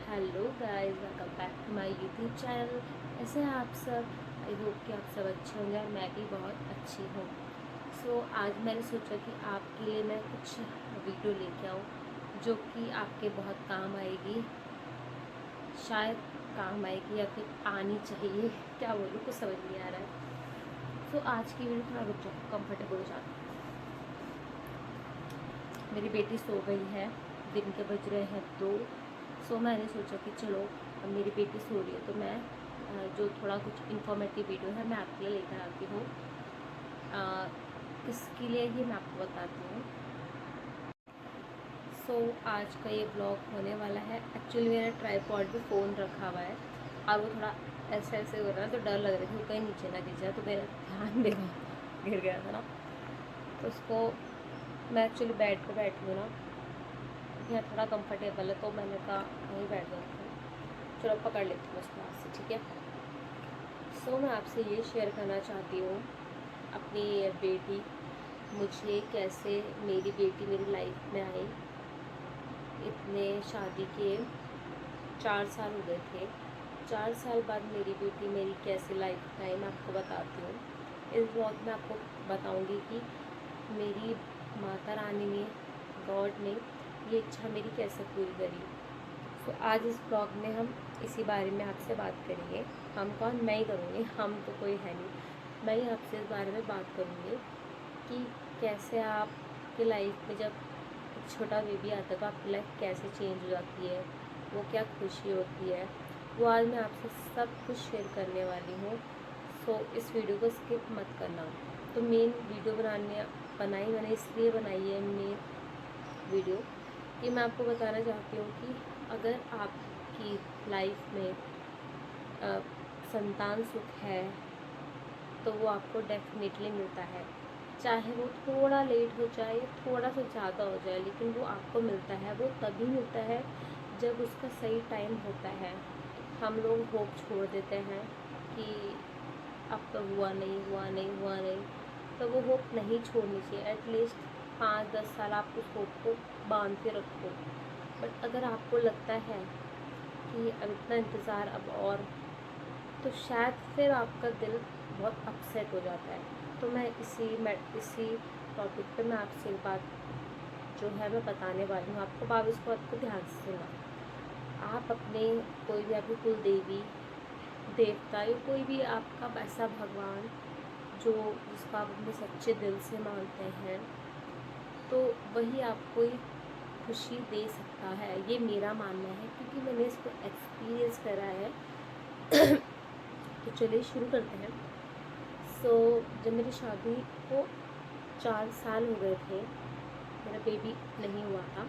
Hello guys, welcome back to my YouTube channel. ऐसे हैं आप सब? आई होप कि आप सब अच्छे होंगे और मैं भी बहुत अच्छी हूँ। आज मैंने सोचा कि आपके लिए मैं कुछ वीडियो लेके आऊँ जो कि आपके बहुत काम आएगी, शायद काम आएगी या फिर आनी चाहिए। क्या बोलूँ, कुछ समझ नहीं आ रहा है। आज की वीडियो थोड़ा रुक जाओ, कम्फर्टेबल हो जाता। मेरी बेटी सो गई है, दिन के बज रहे हैं 2। मैंने सोचा कि चलो, अब मेरी बेटी सो रही है तो मैं जो थोड़ा कुछ इन्फॉर्मेटिव वीडियो है मैं आपके लिए लेकर आती हूँ। किसके लिए ये मैं आपको बताती हूँ। आज का ये ब्लॉग होने वाला है। एक्चुअली मेरा ट्राईपॉड पे फ़ोन रखा हुआ है और वो थोड़ा ऐसे ऐसे हो रहा है, तो डर लग रहा था कि कहीं नीचे ना गिर जाए, तो मेरा ध्यान देखो गिर गया था ना। तो उसको मैं एक्चुअली बेड पे बैठी हूँ ना, यहाँ थोड़ा कंफर्टेबल है, तो मैंने कहा वहीं बैठ जाती हूँ। चलो पकड़ लेती हूँ उसको हाथ से, ठीक है। मैं आपसे ये शेयर करना चाहती हूँ अपनी बेटी, मुझे कैसे मेरी बेटी मेरी लाइफ में आई। इतने शादी के 4 साल हो गए थे, 4 साल बाद मेरी बेटी मेरी कैसे लाइफ में आई मैं आपको बताती हूँ। इस ब्लॉग में आपको बताऊँगी कि मेरी माता रानी ने, गॉड ने ये इच्छा मेरी कैसे पूरी करी। आज इस ब्लॉग में हम इसी बारे में आपसे बात करेंगे। हम कौन? मैं ही करूँगी, हम तो कोई है नहीं। मैं ही आपसे इस बारे में बात करूँगी कि कैसे आपकी लाइफ में जब एक छोटा बेबी आता है तो आपकी लाइफ कैसे चेंज हो जाती है, वो क्या खुशी होती है, वो आज मैं आपसे सब कुछ शेयर करने वाली हूँ। इस वीडियो को स्किप मत करना। तो मेन वीडियो बनाई मैंने इसलिए बनाई है मेन वीडियो कि मैं आपको बताना चाहती हूँ कि अगर आपकी लाइफ में संतान सुख है तो वो आपको डेफिनेटली मिलता है। चाहे वो थोड़ा लेट हो जाए या थोड़ा सा ज़्यादा हो जाए, लेकिन वो आपको मिलता है। वो तभी मिलता है जब उसका सही टाइम होता है। हम लोग होप छोड़ देते हैं कि अब तो हुआ नहीं, हुआ नहीं, हुआ नहीं। तो वो होप नहीं छोड़नी चाहिए। एटलीस्ट 5-10 साल आप उस होप को बांध के रखो। बट अगर आपको लगता है कि अब इतना इंतज़ार अब और, तो शायद फिर आपका दिल बहुत अपसेट हो जाता है। तो मैं इसी टॉपिक पे मैं आपसे एक बात जो है मैं बताने वाली हूँ आपको। इसको आपको ध्यान से सुनना। आप अपने कोई भी आपकी कुल देवी देवता या कोई भी आपका ऐसा भगवान जो जिसको आप अपने सच्चे दिल से मानते हैं, तो वही आपको एक खुशी दे सकता है। ये मेरा मानना है क्योंकि मैंने इसको एक्सपीरियंस करा है। तो चलिए शुरू करते हैं। जब मेरी शादी को 4 साल हो गए थे, मेरा बेबी नहीं हुआ था।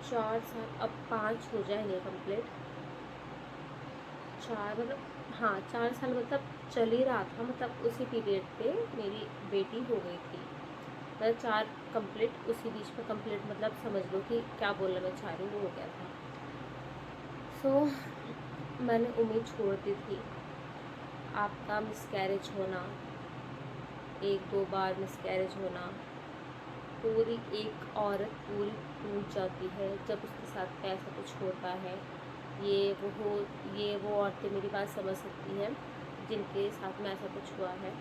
4 साल, अब 5 हो जाएंगे कंप्लीट। 4 मतलब, हाँ 4 साल मतलब चल ही रहा था, मतलब उसी पीरियड पे मेरी बेटी हो गई थी। मतलब 4 कंप्लीट उसी बीच में, कंप्लीट मतलब समझ लो कि क्या बोलना मैं चाह रही हूँ, वो हो गया था। मैंने उम्मीद छोड़ दी थी। आपका मिसकैरेज होना, 1-2 बार मिसकैरेज होना, पूरी एक औरत पूरी टूट जाती है जब उसके साथ ऐसा कुछ होता है। ये वो औरतें मेरी बात समझ सकती हैं जिनके साथ में ऐसा कुछ हुआ है।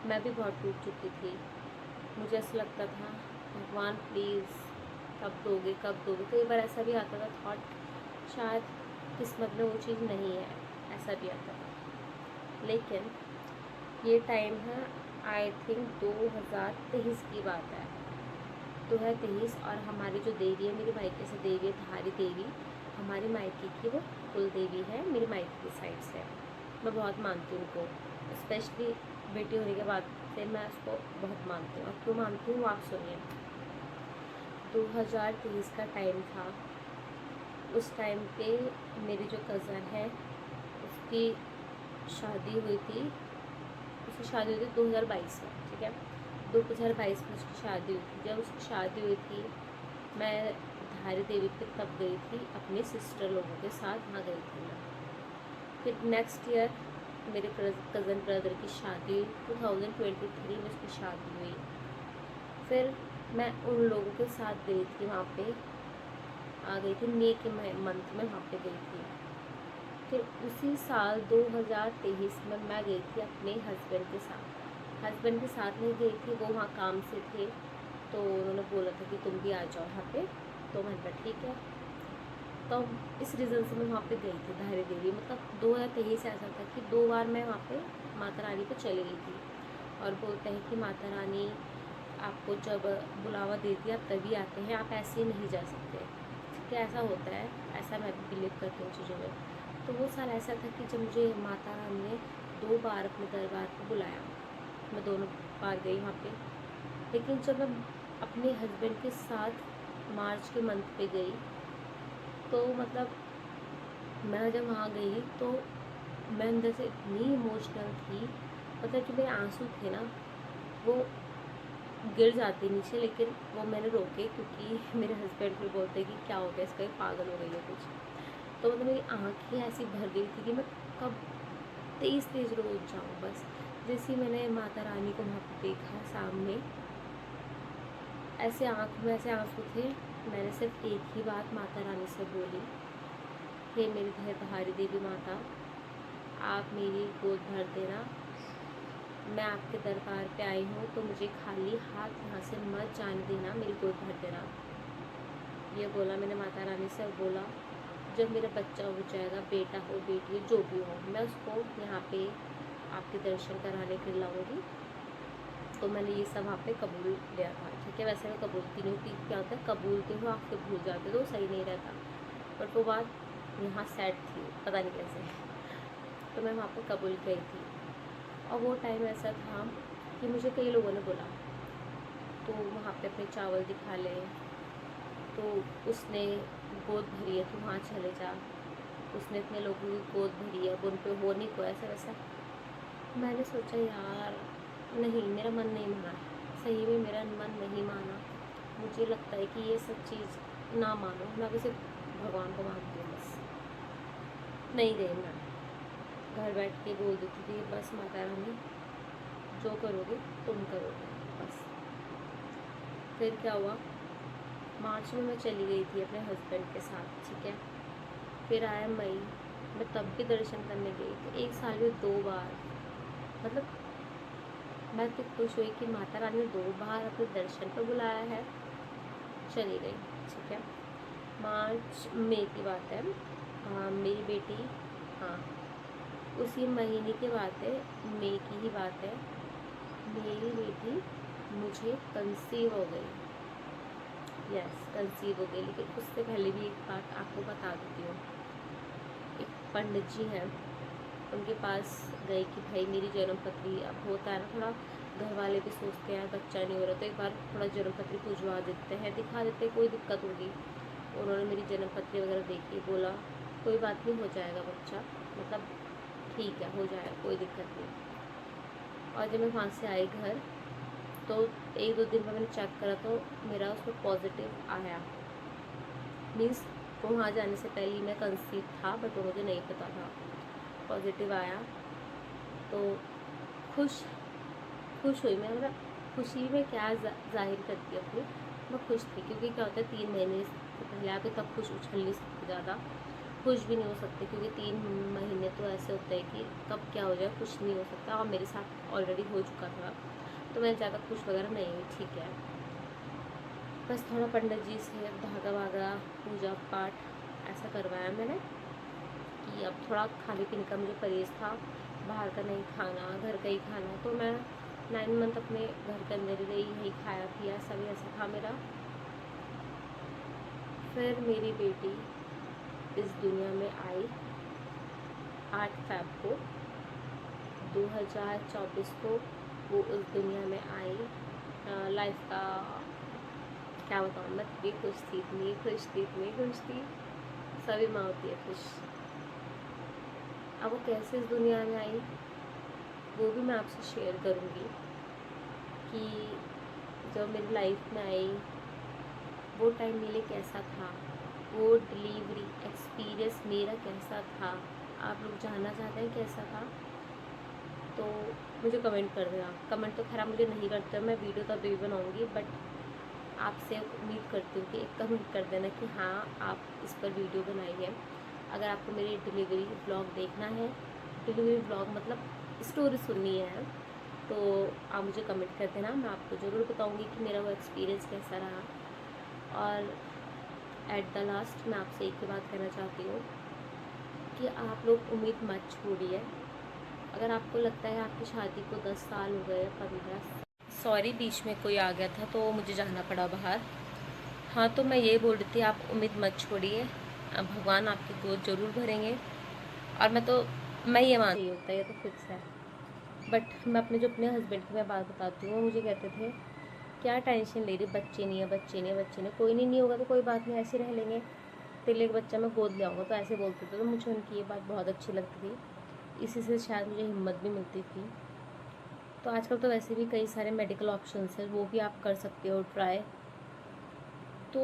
मैं भी बहुत टूट चुकी थी। मुझे ऐसा लगता था, भगवान प्लीज़ कब दोगे, कब दोगे। कई बार ऐसा भी आता था थॉट, शायद किस्मत में वो चीज़ नहीं है, ऐसा भी आता था। लेकिन ये टाइम है, आई थिंक 2023 की बात है, 2023। और हमारी जो देवी है, मेरी मायके से देवी है धारी देवी, हमारी मायके की वो कुल देवी है, मेरी मायके की साइड से। मैं बहुत मानती हूँ उनको, स्पेशली बेटी होने के बाद से मैं उसको बहुत मानती हूँ। और क्यों मानती हूँ आप सुनिए। 2023 का टाइम था। उस टाइम पे मेरी जो कज़न है उसकी शादी हुई थी। उसकी शादी हुई थी 2022 में, ठीक है। 2022 में उसकी शादी हुई थी। जब उसकी शादी हुई थी, मैं धारी देवी पे तब गई थी अपने सिस्टर लोगों के साथ, वहाँ गई थी मैं। फिर नेक्स्ट ईयर मेरे कज़न ब्रदर की शादी 2023 में उसकी शादी हुई। फिर मैं उन लोगों के साथ गई थी वहाँ पे आ गई थी, मई के मंथ में वहाँ पे गई थी। फिर उसी साल 2023 में मैं गई थी अपने हस्बैंड के साथ। हस्बैंड के साथ नहीं गई थी, वो वहाँ काम से थे, तो उन्होंने बोला था कि तुम भी आ जाओ यहाँ पे, तो मैंने कहा ठीक है। तो इस रीज़न से मैं वहाँ पे गई थी धारी देवी। मतलब 2023 ऐसा था कि 2 बार मैं वहाँ पे माता रानी पे चली गई थी। और बोलते हैं कि माता रानी आपको जब बुलावा देती है आप तभी आते हैं, आप ऐसे ही नहीं जा सकते। ठीक है, ऐसा होता है, ऐसा मैं भी बिलीव करती हूँ चीज़ों में। तो वो साल ऐसा था कि जब मुझे माता रानी ने 2 बार अपने दरबार पर बुलाया, मैं दोनों बार गई वहाँ पे। लेकिन जब मैं अपने हस्बैंड के साथ मार्च के मंथ पे गई, तो मतलब मैं जब वहाँ गई तो मैं अंदर से इतनी इमोशनल थी। मतलब जो मेरे आंसू थे ना, वो गिर जाते नीचे, लेकिन वो मैंने रोके, क्योंकि मेरे हस्बैंड फिर बोलते कि क्या हो गया इसका, ये पागल हो गई है कुछ। तो मतलब मेरी आँखें ऐसी भर गई थी कि मैं कब तेज़ तेज़ रोज जाऊँ बस। जैसे ही मैंने माता रानी को वहाँ पे देखा सामने, ऐसे आँख में ऐसे आंसू थे। मैंने सिर्फ एक ही बात माता रानी से बोली, हे मेरी धैर्यधारी देवी माता, आप मेरी गोद भर देना। मैं आपके दरबार पे आई हूँ, तो मुझे खाली हाथ यहाँ से मत जाने देना, मेरी गोद भर देना। ये बोला मैंने माता रानी से। बोला जब मेरा बच्चा हो जाएगा, बेटा हो बेटी हो जो भी हो, मैं उसको यहाँ पे आपके दर्शन कराने के लिए लाऊँगी। तो मैंने ये सब वहाँ पे कबूल लिया था। ठीक है, वैसे मैं कबूलती नहीं हूँ, क्या होता है कबूलते हो आप फिर भूल जाते तो सही नहीं रहता, बट वो बात यहाँ सेट थी, पता नहीं कैसे। तो मैं वहाँ पे कबूल गई थी। और वो टाइम ऐसा था कि मुझे कई लोगों ने बोला तो वहाँ पे अपने चावल दिखा ले, तो उसने गोद भरी है तो वहाँ चले जा, उसने इतने लोगों की गोद भरी है, अब उन पे हो नहीं को ऐसा वैसा। मैंने सोचा यार नहीं, मेरा मन नहीं माना, सही में मेरा मन नहीं माना। मुझे लगता है कि ये सब चीज़ ना मानो, मैं भी सिर्फ भगवान को मानती हूँ बस। नहीं गई मैं, घर बैठ के बोल देती थी बस माता रानी जो करोगे तुम करोगे बस। फिर क्या हुआ, मार्च में मैं चली गई थी अपने हस्बैंड के साथ। ठीक है, फिर आया मई, मैं तब भी दर्शन करने गई। तो एक साल में 2 बार, मतलब मैं तो खुश हुई कि माता रानी ने 2 बार अपने दर्शन पर बुलाया है, चली गई। ठीक है, मार्च मई की बात है। मेरी बेटी, हाँ उसी महीने की बात है, मई की ही बात है, मेरी बेटी मुझे कंसीव हो गई। यस, कंसीव हो गई। लेकिन उससे पहले भी एक बात आपको बता देती हूँ। एक पंडित जी हैं, उनके पास गई कि भाई मेरी जन्मपत्री, अब होता है ना थोड़ा घर वाले भी सोचते हैं बच्चा नहीं हो रहा तो एक बार थोड़ा जन्मपत्री भिजवा देते हैं, दिखा देते हैं, कोई दिक्कत होगी। उन्होंने मेरी जन्मपत्री वगैरह देखी, बोला कोई बात नहीं, हो जाएगा बच्चा, मतलब ठीक है हो जाएगा, कोई दिक्कत नहीं। और जब मैं वहाँ से आई घर, तो 1-2 दिन में मैंने चेक करा तो मेरा उसमें पॉजिटिव आया। मीन्स वो वहाँ जाने से पहले ही मैं कंसीव था, बट वो मुझे नहीं पता था, पॉजिटिव आया। तो खुश खुश हुई मैं, मतलब खुशी में क्या जाहिर करती अपनी, मैं खुश थी। क्योंकि क्या होता है 3 महीने से पहले आप तब खुश उछल नहीं सकते, ज़्यादा खुश भी नहीं हो सकते, क्योंकि 3 महीने तो ऐसे होते हैं कि कब क्या हो जाए कुछ नहीं हो सकता। और मेरे साथ ऑलरेडी हो चुका था, तो मैं ज़्यादा खुश वगैरह नहीं हुई। ठीक है, बस थोड़ा पंडित जी से धागा वागा पूजा पाठ ऐसा करवाया मैंने, कि अब थोड़ा खाने पीने का मुझे परहेज़ था, बाहर का नहीं खाना, घर का ही खाना। तो मैं 9 मंथ अपने घर के अंदर ही रही, यही खाया पिया, सभी ऐसा था मेरा। फिर मेरी बेटी इस दुनिया में आई 8 फ़रवरी को 2024 को, वो इस दुनिया में आई। लाइफ का क्या बताऊँ, मैं इतनी खुश थी, इतनी खुश थी, इतनी खुश थी। सभी माँ होती है खुश। अब वो कैसे इस दुनिया में आई वो भी मैं आपसे शेयर करूँगी, कि जब मेरी लाइफ में आई वो टाइम मेरे लिए कैसा था, वो डिलीवरी एक्सपीरियंस मेरा कैसा था। आप लोग जानना चाहते हैं कैसा था, तो मुझे कमेंट कर देना। कमेंट तो खैर आप मुझे नहीं करते, मैं वीडियो तब भी बनाऊँगी, बट आपसे उम्मीद करती हूँ कि एक कमेंट कर देना कि हाँ आप इस पर वीडियो बनाई है। अगर आपको मेरी डिलीवरी ब्लॉग देखना है, डिलीवरी ब्लॉग मतलब स्टोरी सुननी है, तो आप मुझे कमेंट कर देना। मैं आपको ज़रूर बताऊँगी कि मेरा वो एक्सपीरियंस कैसा रहा। और एट द लास्ट मैं आपसे एक ही बात कहना चाहती हूँ कि आप लोग उम्मीद मत छोड़िए। अगर आपको लगता है आपकी शादी को 10 साल हो गए, 15, सॉरी बीच में कोई आ गया था तो मुझे जाना पड़ा बाहर। हाँ, तो मैं ये बोल रही थी, आप उम्मीद मत छोड़िए, भगवान आपकी गोद ज़रूर भरेंगे। और मैं ये मानती होता है, ये तो फिक्स है। बट मैं अपने हस्बैंड की मैं बात बताती हूँ, वो मुझे कहते थे क्या टेंशन ले रही, बच्चे नहीं है, बच्चे नहीं है, बच्चे नहीं, कोई नहीं होगा तो कोई बात नहीं, ऐसे रह लेंगे, तेरे लिए एक बच्चा मैं गोद ले आऊँगा, तो ऐसे बोलते थे। तो मुझे उनकी ये बात बहुत अच्छी लगती थी, इसी से शायद मुझे हिम्मत भी मिलती थी। तो आजकल तो वैसे भी कई सारे मेडिकल ऑप्शंस हैं, वो भी आप कर सकते हो ट्राई। तो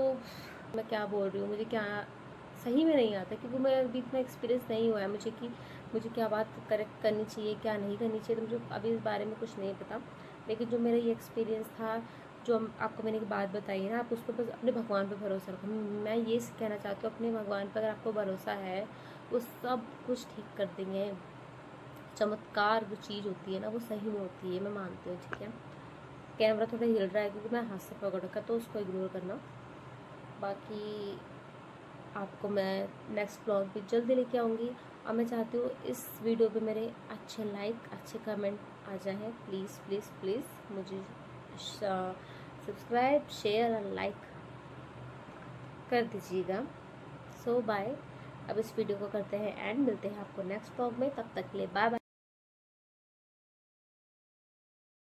मैं क्या बोल रही हूँ, मुझे क्या सही में नहीं आता, क्योंकि मैं अभी इतना एक्सपीरियंस नहीं हुआ है मुझे कि मुझे क्या बात करेक्ट करनी चाहिए, क्या नहीं करनी चाहिए, तो मुझे अभी इस बारे में कुछ नहीं पता। लेकिन जो मेरा ये एक्सपीरियंस था, जो आपको मैंने एक बात बताई है ना, आप उस पर बस अपने भगवान पर भरोसा रखो। मैं ये कहना चाहती हूँ, अपने भगवान पर अगर आपको भरोसा है, वो सब कुछ ठीक कर देंगे। चमत्कार जो चीज़ होती है ना, वो सही में होती है, मैं मानती हूँ। ठीक है, कैमरा थोड़ा हिल रहा है क्योंकि मैं हाथ से पकड़ रखा, तो उसको इग्नोर करना। बाकी आपको मैं नेक्स्ट ब्लॉग भी जल्दी लेके आऊँगी। और मैं चाहती हूँ इस वीडियो पे मेरे अच्छे लाइक, अच्छे कमेंट आ जाए। प्लीज़ प्लीज़ प्लीज़ मुझे सब्सक्राइब, शेयर और लाइक कर दीजिएगा। सो बाय, अब इस वीडियो को करते हैं एंड, मिलते हैं आपको नेक्स्ट ब्लॉग में। तब तक के लिए बाय बाय।